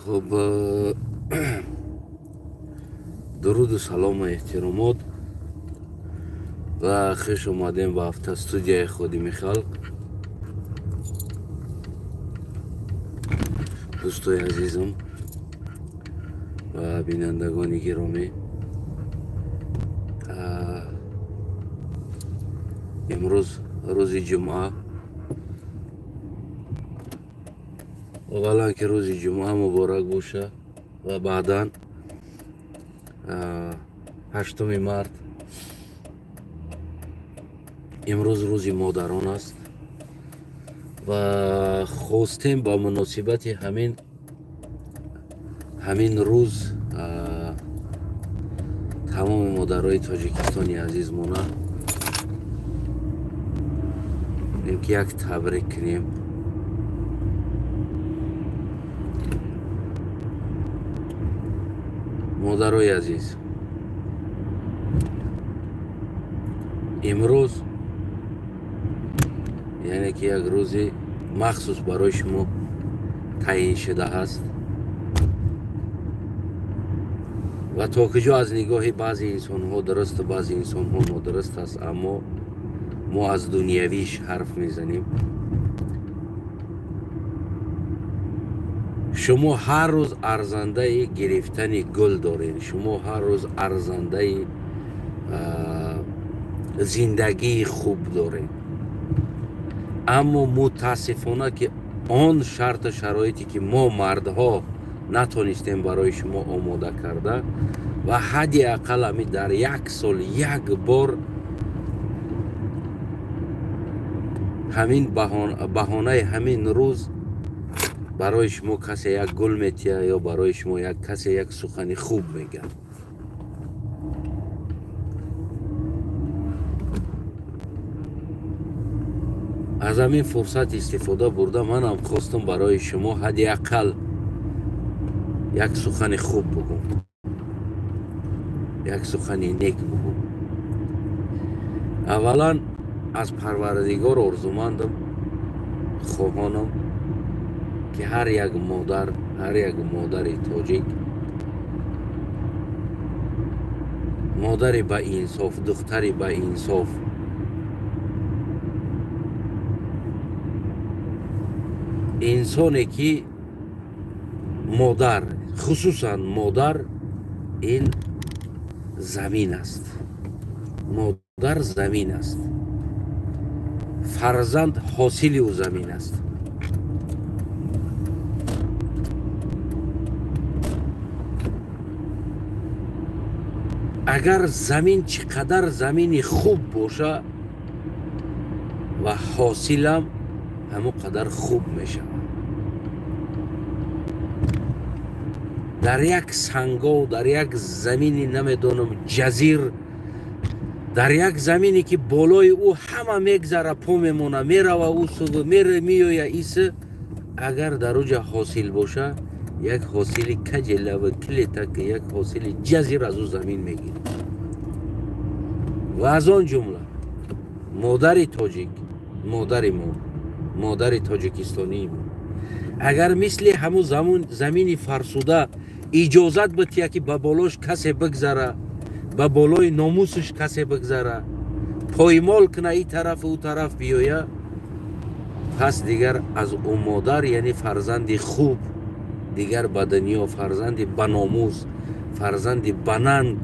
خب درود و سلام و احترامات و خوش اومدیم به هفته استودیوی خودی میخلق. دوستای عزیزم و بینندگان گرامی، امروز روز جمعه، اولا که روز جمعه مبارک باشه و بعدا 8 مارس امروز روز مادران است و خواستیم با مناسبت همین روز تمام مادرای تاجیکستانی عزیزمون که یک تبریک کنیم. مادرای عزیز، امروز یعنی که یک روز مخصوص برای شما تعیین شده است و تا کجا از نگاه بعضی انسان ها درست و بعضی انسان ها نادرست است، اما ما از دنیویش حرف میزنیم. شما هر روز ارزنده گرفتن گل دارین، شما هر روز ارزنده زندگی خوب دارین، اما متاسفانه که آن شرط شرایطی که ما مردها نتونستیم برای شما آماده کرده و حدی اقل همی در یک سال یک بار همین بهانه همین روز برای شما کسی یک گل میتیه یا برای شما کسی یک سخن خوب میگه. از همین فرصت استفاده برده من هم خواستم برای شما حدی اقل یک سخن خوب بگم، یک سخن نیک بگم. اولا از پروردگار آرزومندم، خواهانم که هر یک مادر تاجیک، مادر با انصاف، دختری با انصاف، انسانی که مادر، خصوصا مادر این زمین است، مادر زمین است، فرزند حاصل او زمین است. اگر زمین چقدر زمین خوب باشه و حاصلم همون قدر خوب میشه. در یک سنگو، در یک زمینی نمیدونم جزیر، در یک زمینی که بالای او همه میگذره، پا میمونه، میره و او صبح میره میویه ایسه، اگر در اوجا حاصل باشه یک حاصل کجله و کلیته که یک حاصل جزیر از او زمین میگیره. و از آن جمله مادر تاجیک، مادر ما، مادر تاجیکستانی ما، اگر مثل همون زمین فرسوده اجازت بتیه که به بالاش کسی بگذره، به بالای ناموسش کسی بگذره، پایمال کنه ای طرف او طرف بیایه، پس دیگر از او مادر یعنی فرزند خوب دیگر به دنیا، فرزند بناموس، فرزند بننگ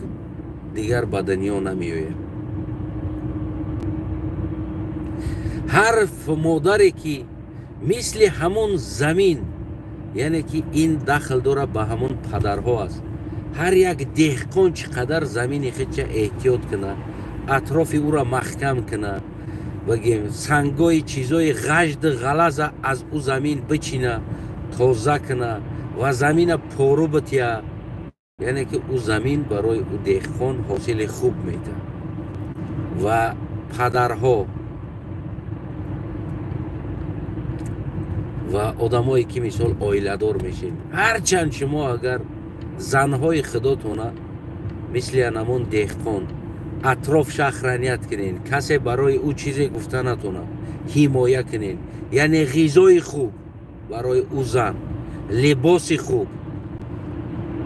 دیگر به دنیا نمیآید. هر مادری که مثل همون زمین، یعنی که این دخل داره به همون پدرها است، هر یک دهقان چقدر زمین خودش احتیاط کنه، اطراف او را محکم کنه، بگیم سنگای چیزای غجد غلظ از او زمین بچینه، تازه کنه و زمین پارو بتیه، یعنی که او زمین برای او دهقان حاصل خوب میده. و پدرها و آدمایی که مثال آیله دار میشین، هرچند شما اگر زنهای خداتونه مثل انمون دهقان اطراف شخرانیت کنین، کسی برای او چیزی گفته نتونه، حمایت کنین، یعنی غذای خوب برای او زن، لباس خوب،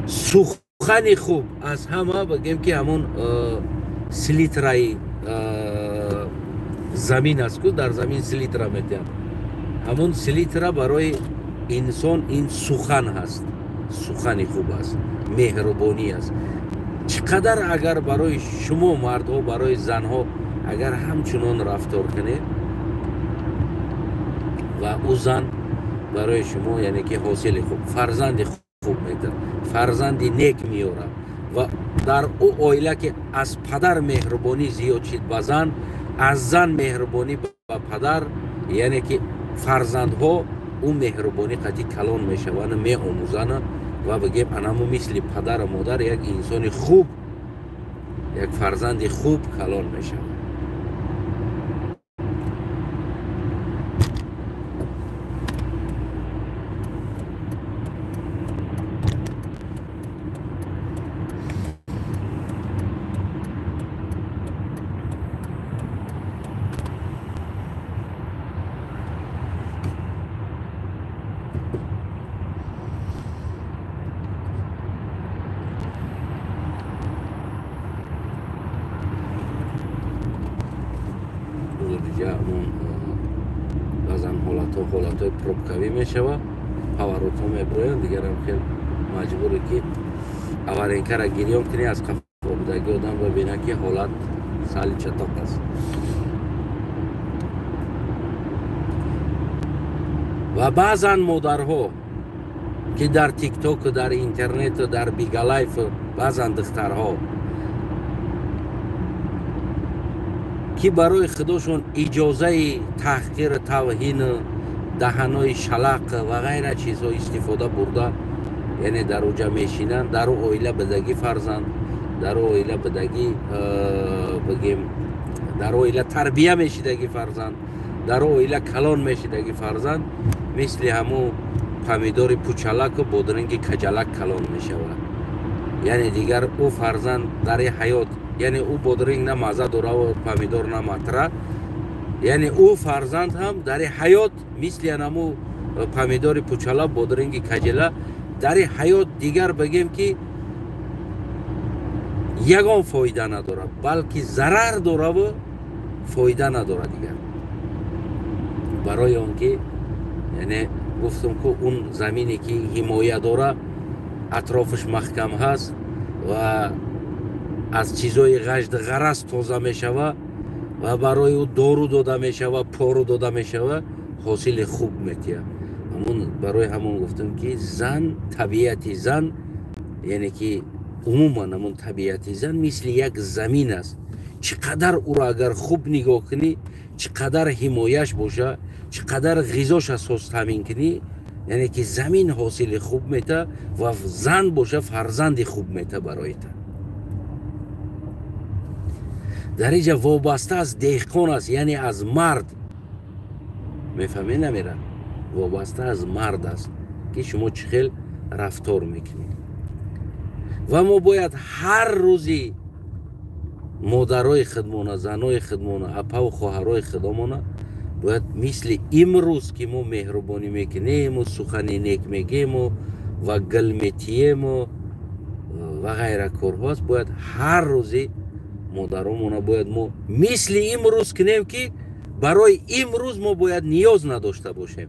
سخن خوب از همه بگیم که همون سلیترای زمین است که در زمین سلیترا میتیم. همون سلیترا برای انسان این سخن هست، سخن خوب است، مهربانی است. چقدر اگر برای شما مردها، برای زنها اگر همچنان رفتار کنید و او زن برای شما یعنی که حاصل خوب، فرزند خوب میده، فرزندی نیک میاره و در او عائله که از پدر مهربانی زیاد شد به زن، از زن مهربانی به پدر، یعنی که فرزندها او مهربانی قطعی کلان میشوند، می آموزند و بگیم انمو مثل پدر و مادر یک انسان خوب، یک فرزند خوب کلان میشوند. دیگه اون بازم حالت پروبکاوی میشوه، پاوروت ها میبروین دیگر هم خیلی مجبوره که اولین کار گیریام کنی از قفا بودگی آدم ببینه که حالت سالی چطور است. و بعضا مادرها که در تیک توک و در اینترنت و در بیگا لایف، بعضا دخترها که برای خودشون اجازه تحقیر، توهین، دهنای شلق و غیره چیزها استفاده برده، یعنی در اوجا میشینن، در او عائله بدگی فرزند، در او عائله بدگی بگیم در او عائله تربیه میشیدگی فرزند، در او عائله کلان میشیدگی فرزند، مثل همو پمیدور پوچلک و بادرنگ کجلک کلان میشود. یعنی دیگر او فرزند در حیات، یعنی او بادرنگ نه مزه داره و پمیدور نه مطره، یعنی او فرزند هم در حیات مثل همو پمیدور پوچلا، بادرنگ کجلا در حیات دیگر بگیم که یگان فایده نداره، بلکه ضرر داره و فایده نداره دیگر. برای اون که یعنی گفتم که اون زمینی که حمایه داره، اطرافش محکم هست و از چیزای غجد غرض تازه می شود و برای او دارو داده می شود، پارو داده می شود، حاصل خوب میتیه. همون برای همون گفتم که زن، طبیعت زن، یعنی که عموما همون طبیعت زن مثل یک زمین است. چقدر او را اگر خوب نگاه کنی، چقدر حمایش باشه، چقدر غذاش اساس تامین کنی، یعنی که زمین حاصل خوب میته و زن باشه فرزند خوب میته برایت. در اینجا وابسته از دهقان است، یعنی از مرد. میفهمی نمیرن؟ وابسته از مرد است که شما چه خیل رفتار میکنید. و ما باید هر روزی مادرای خودمون، زنای خودمون، اپا و خواهرای خودمون باید مثل امروز که ما مهربانی میکنیم و سخن نیک میگیم و گل میتیم و غیره کارهاست، باید هر روزی مادرامون باید ما مثل امروز کنیم که برای امروز ما باید نیاز نداشته باشیم.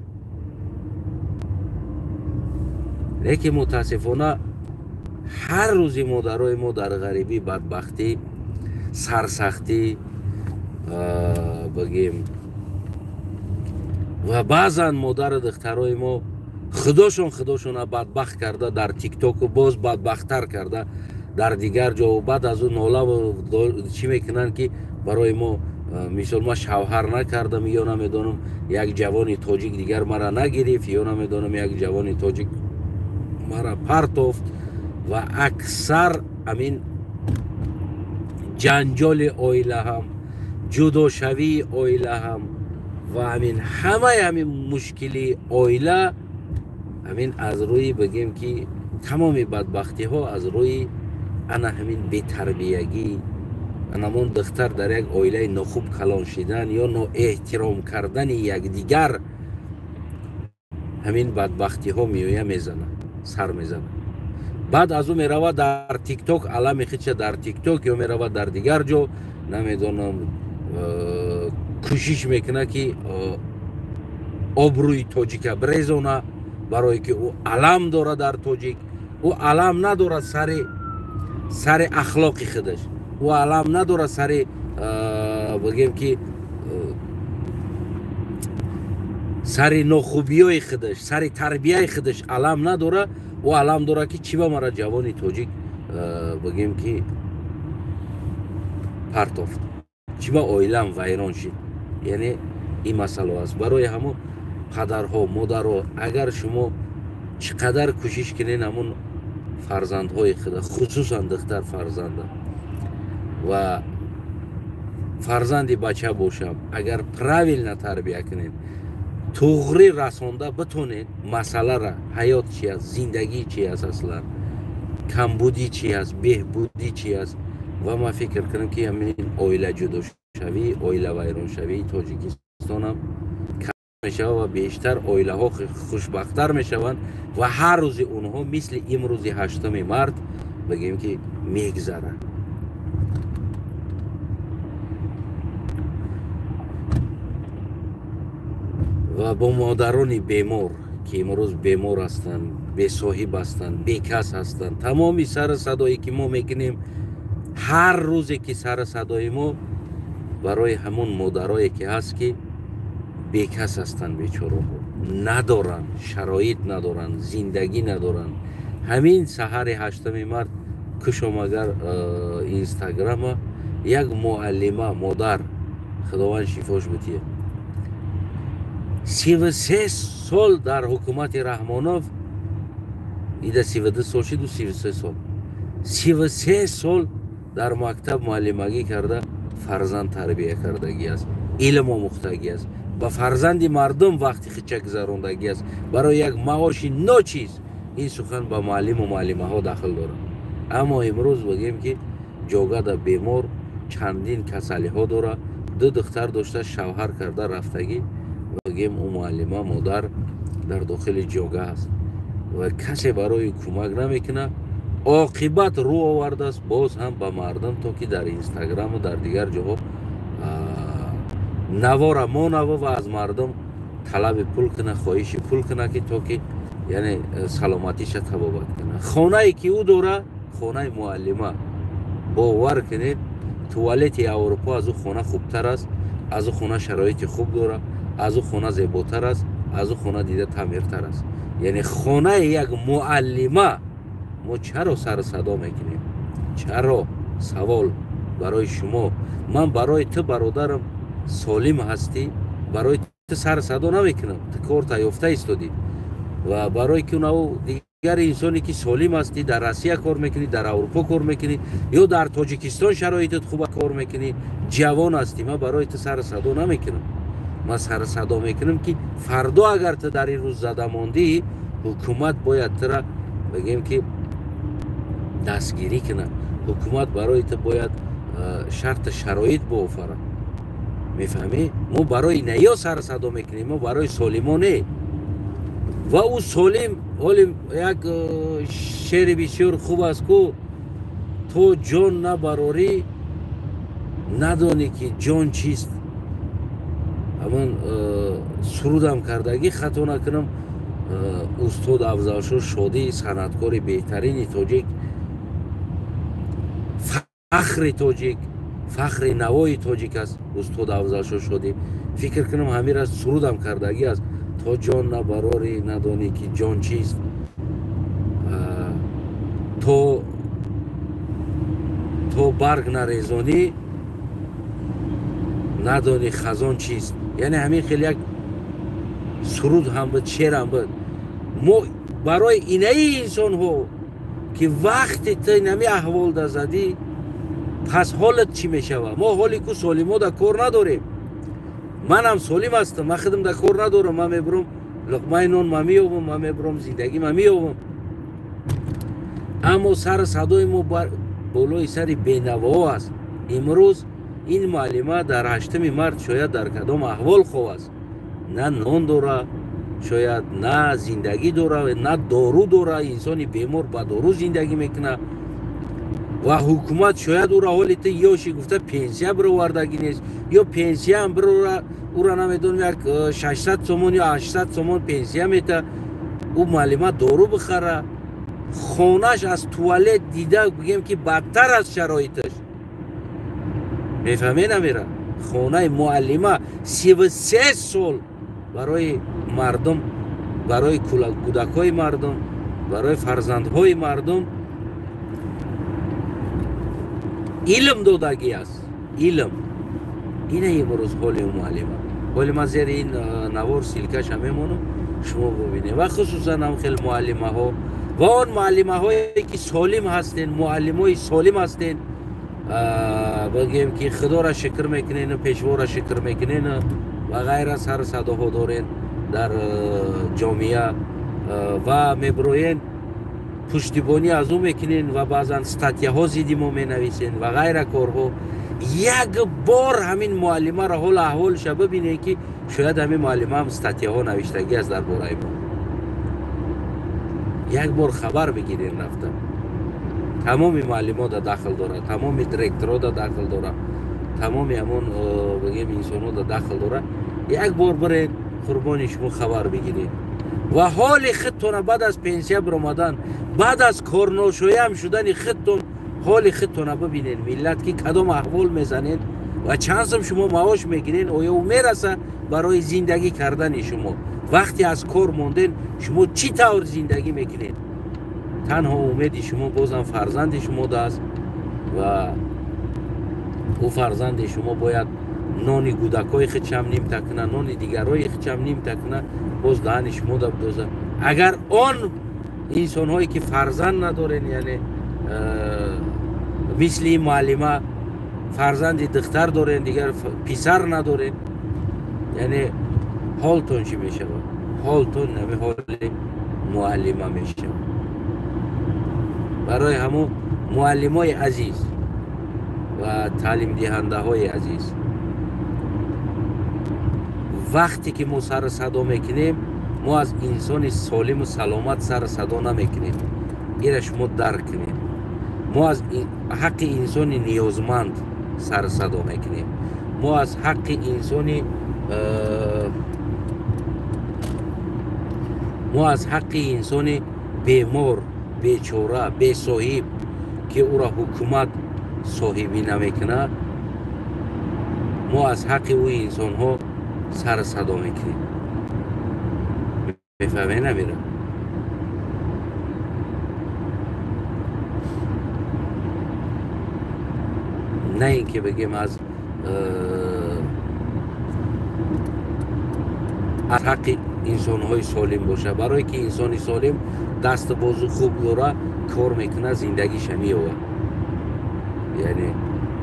لیکن متاسفانه هر روزی مادرای ما در غریبی، بدبختی، سرسختی بگیم و بعضا مادر دخترای ما خداشون بدبخت کرده، در تیک توک و باز بدبختتر کرده در دیگر جا و بعد از اون ناله و چی میکنن که برای ما مثال ما شوهر نکردم یا نمیدونم یک جوانی تاجیک دیگر مرا نگرفت یا نمیدونم یک جوانی تاجیک مرا پرتافت و اکثر امین جنجال عائله هم، جدا شوی عائله هم و همین مشکلی عائله همین از روی بگیم که تمام بدبختی ها از روی انا همین بی‌تربیتی، انمون دختر در یک عائله ناخوب کلان شدن یا نا احترام کردن یک دیگر، همین بدبختی ها میویه میزنه، سر میزنه. بعد از او میرود در تیک توک علم میخیچه در تیک توک یا میرود در دیگر جو نمیدونم کوشش میکنه که آبروی توجیک بریزونه برای که او علم داره در توجیک او علم نداره سر اخلاقی خودش او علم نداره سر بگیم که سر نخوبی های خودش سر تربیه خودش علم نداره و علم داره که چی با مرا جوانی توجیک بگیم که پرتافت چی با اویلم ویران شد یعنی این مسئله است برای همون پدرها مادرها اگر شما چقدر کوشش کنین همون فرزندهای خود خصوصا دختر فرزند و فرزندی بچه باشم اگر پراویل نتربیه کنین توغری رسانده بتونید مسئله را حیات چی است زندگی چی است اصلا کمبودی چی است بهبودی چی است و ما فکر کنم که همین اویله جدا شوی اویله ویران شوی تاجیکستان هم کم میشه و بیشتر اویله ها خوشبختتر میشوند و هر روز اونها مثل امروز 8 مارس بگیم که میگذره و با مادران بیمار که امروز بیمار هستند بی صاحب هستند بی کس هستند تمامی سر صدایی که ما میکنیم هر روزی که سر صدای ما برای همون مادرایی که هست که بی کس هستند بیچاره ندارن شرایط ندارن زندگی ندارن همین سحر 8 مارس کشم اگر اینستاگرام یک معلمه مادر خداوند شفاش بتیه 33 سال در حکومت رحمانوف ایده 32 سال شد و 33 سال 33 سال در مکتب معلمگی کرده فرزند تربیه کردگی است علم آموختگی است با فرزند مردم وقتی خچک گذراندگی است برای یک معاش ناچیز این سخن با معلم و معلمه ها داخل داره اما امروز بگیم که جوگه بیمار چندین کسلی ها داره دو دختر داشته شوهر کرده رفتگی بگیم اون معلمه مادر در داخل جوگه است و کسی برای کمک نمیکنه عاقبت رو آورده است باز هم با مردم تا که در اینستاگرام و در دیگر جاها نواره ما نوا و از مردم طلب پول کنه خواهش پول کنه که تا که یعنی سلامتیش تبابت کنه خانه ای که او داره خانه معلمه باور کنید توالت اروپا از او خانه خوبتر است از او خانه شرایط خوب داره از او خانه زیباتر است از او خانه دیده تعمیرتر است یعنی خانه یک معلمه ما چرا سر صدا میکنیم چرا سوال برای شما من برای تو برادرم سالم هستی برای تو سر صدا نمیکنم تو کار تایفته ایستادی و برای که اون دیگر انسانی که سالم هستی در روسیه کار میکنی در اروپا کار میکنی یا در تاجیکستان شرایطت خوبه کار میکنی جوان هستی من برای تو سر صدا نمیکنم من سر صدا میکنم که فردا اگر تو در این روز زده ماندی حکومت باید تو را بگیم که دستگیری کنه حکومت برای تو باید شرط شرایط بافره میفهمی ما برای نیا سر صدا میکنیم ما برای سالمانه و او سالم یک شعر بسیار خوب است که تو جان نبراری ندانی که جان چیست همون سرودم کردگی خطا نکنم استاد افضلشاه شادی صنعتکار بهترین تاجیک فخر تاجیک فخر نوای تاجیک است استاد افضلشاه شادی فکر کنم همین را سرودم کردگی است تو جان نبراری ندانی که جان چیست تو برگ نریزانی ندانی خزان چیست یعنی همین خیلی یک سرود هم بود شعر هم بود ما برای اینه انسان ها که وقتی تو نمی احوال دا زدی پس حالت چی می شود ما حالی که سالم دا کار نداریم من هم سالم هستم من خودم دا کار ندارم من میبرم لقمه نان من میابم من میبرم زندگی من میابم اما سر صدای ما بالای سر بینوا است امروز این معلمه در 8 مارس شاید در کدام احوال خواه است نه نان داره شاید نه زندگی داره نه دارو داره، انسانی بیمار با دارو زندگی میکنه و حکومت شاید او را حالیت یاشی گفته پنسیه برو وردگی نیست، یا پنسیه هم برو او را نمیدونم یک 600 سومون یا 800 سومون پنسیه میته، او معلمه دارو بخره، خونش از توالت دیده بگیم که بدتر از شرایطش. میفهمی نمیره؟ خونه معلمه 33 سال برای مردم، برای کودکای مردم، برای فرزندهای مردم علم دادگی است. علم اینه امروز حال معلمه. حال ما زیر این نوار سیلکش هم میمونم شما ببینید، و خصوصا هم خیلی معلمه ها و آن معلمه هایی که سالم هستین، معلم های سالم هستین، بگیم که خدا را شکر میکنین، پیشوا را شکر میکنین و غیر از هر صداها دارین در جامعه و میبروین پشتیبانی از اون میکنین و بعضا ستاتیه ها زیدی ما مینویسین و غیر کارها. یک بار همین معلمه را حال احوالش ببینین که شاید همین معلمه هم ستاتیه ها نوشتگی از در باره ما. یک بار خبر بگیرین رفتم. تمام معلم ها داخل داره، تمام دیرکتور ها داخل داره، تمام همون بگیم انسان ها داخل داره. یک بار برین قربانی شما خبر بگیرین و حال خودتون بعد از پنسیه برآمدن، بعد از کارناشایی هم شدن خودتون، حال خودتون ببینین ملت که کدام احوال میزنین و چند سم شما معاش میگیرین و یا میرسه برای زندگی کردن شما. وقتی از کار موندین شما چی طور زندگی میکنین؟ تنها امیدی شما بازم فرزند شما دست و او فرزند شما باید نانی کودکای خود چم نیم تکنه، نانی دیگرای خود چم نیم تکنه، باز دهن شما دا بدوزه. اگر آن انسان هایی که فرزند ندارن، یعنی مثل این معلمه فرزند دختر دارن دیگر پسر ندارن، یعنی حالتون چی میشه؟ حالتون نمی حال معلمه میشه. برای همون معلم های عزیز و تعلیم دهنده های عزیز، وقتی که ما سر صدا میکنیم ما از انسان سالم و سلامت سر صدا نمیکنیم. ایره شما درک کنیم. ما از حق انسان نیازمند سر صدا میکنیم. ما از حق انسان بیمار، بیچاره، بی صاحب که او را حکومت صاحبی نمیکنه، ما از حق او انسان ها سر صدا میکنیم. میفهمه نمیره؟ نه اینکه بگیم از حق انسان های سالم باشه. برای که انسانی سالم دست بازو خوب داره، کار میکنه، زندگیش میوه. یعنی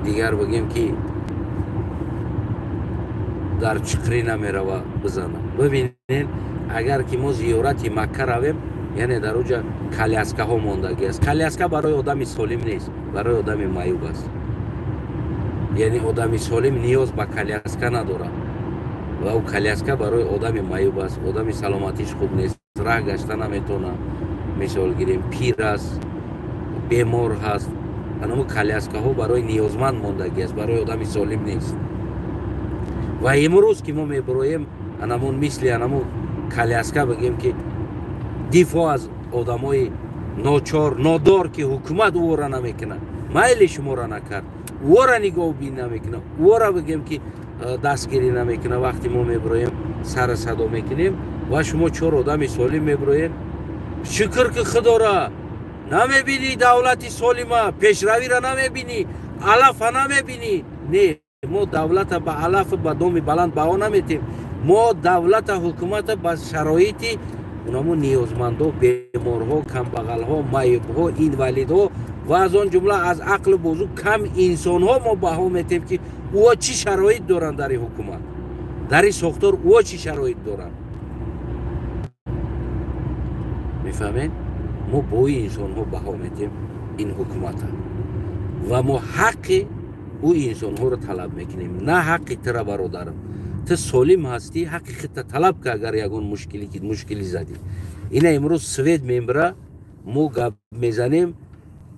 دیگر بگیم که در چقری نمیره و بزنه. ببینین اگر که ما زیارت مکه رویم، یعنی در اونجا کلیاسکه ها ماندگی است. کلیاسکه برای آدم سالم نیست، برای آدم معیوب است. یعنی آدم سالم نیاز به کلیاسکه نداره و او کلیاسکه برای آدم معیوب است. آدم سلامتیش خوب نیست، راه گشتن نمیتونه، مثال گیریم پیر است، بیمار هست، همون کلیاسکه ها برای نیازمند ماندگی است، برای آدم سالم نیست. و امروز که ما میبرویم همون مثل همون کلیاسکه بگیم که دفاع از آدم های ناچار نادار که حکومت او را نمیکنه، مایل شما را نکرد، او را نگاه بین نمیکنه، او را بگیم که دستگیری نمیکنه. وقتی ما میبرویم سر صدا میکنیم و شما چهار آدم سالم میبروین، شکر که خدا را نمیبینی، دولت سالمه پیشروی را نمیبینی، علف نمیبینی. نه، ما دولت به علف به دام بلند بها نمیتیم. ما دولت حکومت به شرایطی اونمون نیازمند ها، بیمار ها، کمبغل ها، معیوب ها، اینوالید ها و از آن جمله از عقل بزرگ کم انسان ها ما بها میتیم که او چی شرایط دارن در حکومت، در ساختار او چی شرایط دارن. میفهمین؟ ما با این انسان ها بها میتیم این حکومت ها و ما حق او انسان ها رو طلب میکنیم، نه حق ترا برادرم. تو سالم هستی حقی خودت طلب که اگر یگان مشکلی زدی اینا امروز سوید میمبره مو گپ میزنیم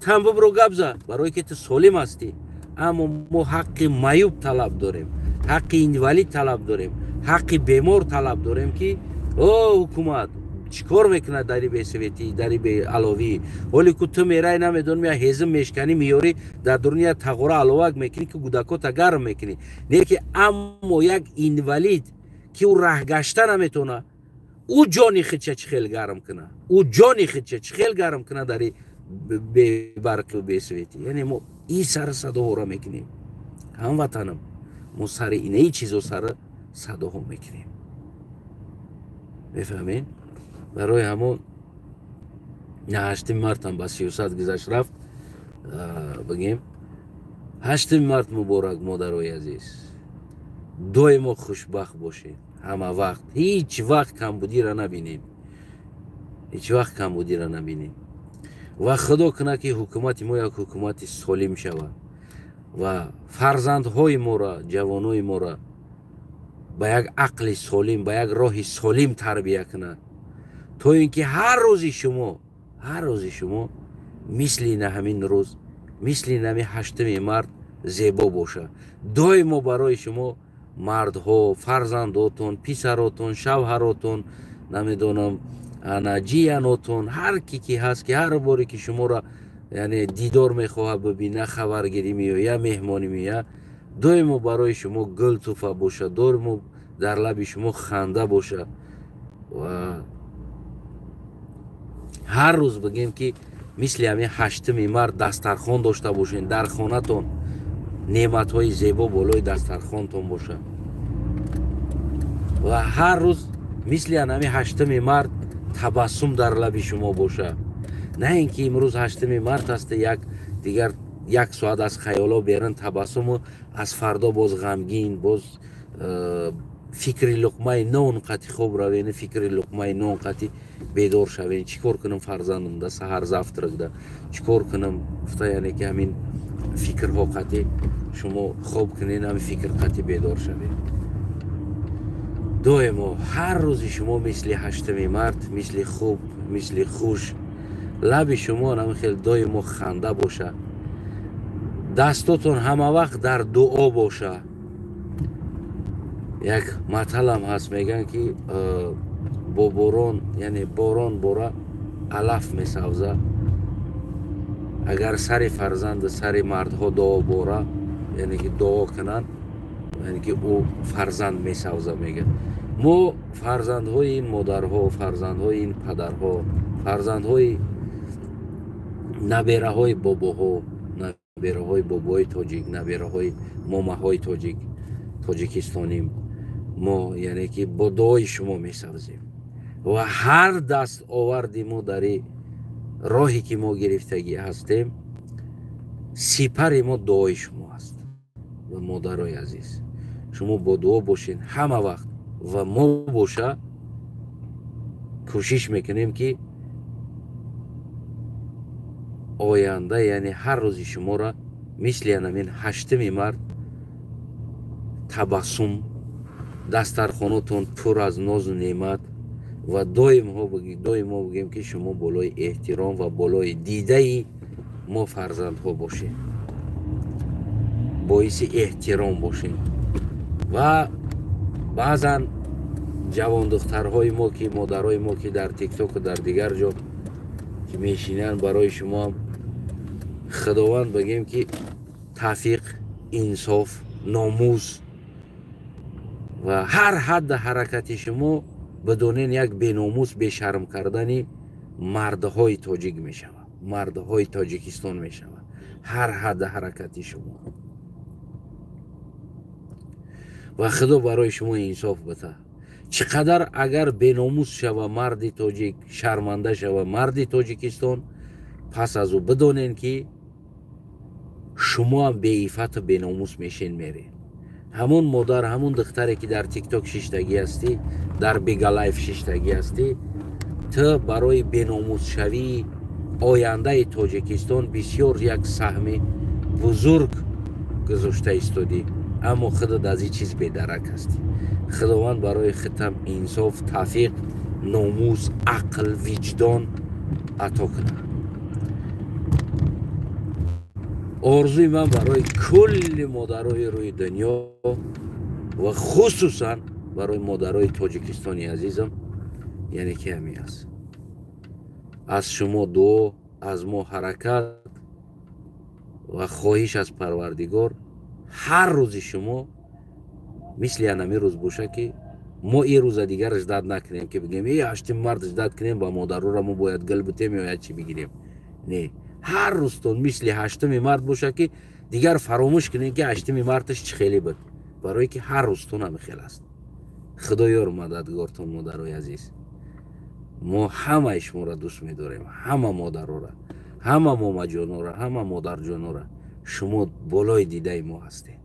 تم برو گپ زد برای که تو سالم هستی اما ما حق معیوب طلب داریم حق اینوالید طلب داریم حق بیمار طلب داریم که او حکومت چیکار میکنه داری به سویتی داری به علاوی ولی که تو میرای نمیدون میا هزم میشکنی میاری در دنیا تغییر علاوه میکنی که گودکات گرم میکنی نه که اما یک اینوالید که او راه گشته نمیتونه او جانی خود چه خیلی گرم کنه او جانی خود چه خیلی گرم کنه داری به برق و به سویتی یعنی ما این سر صدا را میکنیم هموطنم ما سر اینه چیزو سر صدا هم میکنیم بفهمین برای همون نه 8 مارت هم با 300 گذشت رفت بگیم 8 مارت مبارک مادرای عزیز دویم خوشبخت باشین همه وقت هیچ وقت کمبودی را نبینین هیچ وقت کمبودی را نبینین و خدا کنه که حکومت ما یک حکومت سالم شود و فرزندهای ما را جوانای ما را با یک عقل سالم با یک راه سالم تربیت کنه تو اینکه هر روزی شما مثل این همین روز مثل این همین 8 مارت زیبا باشه دائما برای شما مردها فرزنداتون پسراتون شوهراتون نمیدونم جیاناتون هر کی هست که هر باری که شما را یعنی دیدار میخواه ببینه خبرگیری میو یا مهمانی میو دائما برای شما گل توفه باشه دائما در لب شما خنده باشه و هر روز بگیم که مثل همین 8 مارت دسترخوان داشته باشین در خانه‌تون نعمت‌های زیبا بالای دسترخوانتون باشه و هر روز مثل همین 8 مارت تبسم در لب شما باشه نه اینکه امروز 8 مارت است دیگر یک ساعت از خیالا بیارن تبسم و از فردا باز غمگین باز فکر لقمه نون قطی خوب روین فکر لقمه نون قطی بیدار شوین چیکار کنم فرزندم ده سحر زفت رگده چیکار کنم گفته یعنی که همین فکرها قطی شما خوب کنین همین فکر قطی بیدار شوین دائما هر روز شما مثل 8 مارت مثل خوب مثل خوش لب شما هم خیلی دائما خنده باشه دستاتون همه وقت در دعا باشه یک مطلب هم هست میگن که با باران یعنی باران باره علف میسوزه اگر سر فرزند سر مردها دعا باره یعنی که دعا کنن یعنی که او فرزند میسوزه میگن ما فرزندهای این مادرها فرزندهای این پدرها فرزندهای نبیره های باباها نبیره های بابای تاجیک نبیره های مامه های تاجیکستانیم ما یعنی که با دعای شما میسازیم و هر دست آوردی ما در راهی که ما گرفتگی هستیم سپر ما دعای شما هست و مادرای عزیز شما با دعا باشین همه وقت و ما باشه کوشش میکنیم که آینده یعنی هر روزی شما را مثل همین 8 مارت تبسم دسترخوانتون پر از ناز و نعمت و دائما بگیم که شما بالای احترام و بالای دیده ما فرزندها باشین باعث احترام باشین و بعضا جوان دخترهای ما که مادرای ما که در تیک تاک و در دیگر جا که میشینن برای شما هم خداوند بگیم که توفیق انصاف ناموس و هر حد حرکت شما بدونین یک بیناموس به شرم کردن مردهای تاجیک می شود مردهای تاجیکستان می شود هر حد حرکت شما و خدا برای شما انصاف بده چقدر اگر بیناموس شود مرد تاجیک شرمنده شود مرد تاجیکستان پس از او بدونین که شما هم به عفت بیناموس میشین میرین همون مادر همون دختری که در تیک تاک ششتگی هستی در بیگا لایف ششتگی هستی تو برای بیناموس شوی آینده تاجیکستان بسیار یک سهم بزرگ گذاشته استادی اما خودت از این چیز بیدرک هستی. خداوند برای خودم انصاف، توفیق، ناموس، عقل، وجدان عطا کنه. آرزوی من برای کل مادرای روی دنیا و خصوصا برای مادرای تاجیکستانی عزیزم یعنی که همین است. از شما دعا، از ما حرکت و خواهش از پروردگار هر روز شما مثل انمی روز باشه که ما این روز دیگر اجداد نکنیم که بگیم ای 8 مارت اجداد کنیم با مادر را ما باید گل بتیم یا چی بگیریم. نه، هر روزتون مثل 8 مارت باشه که دیگر فراموش کنیم که 8 مارتش چه خیلی بود، برای که هر روزتون هم خیلی است. خدایا مددگارتون مادرای عزیز. ما همه شما را دوست می‌داریم، همه مادرها را، همه ماما جانا را، همه مادر جانا را. شما بالای دیده ما هستید.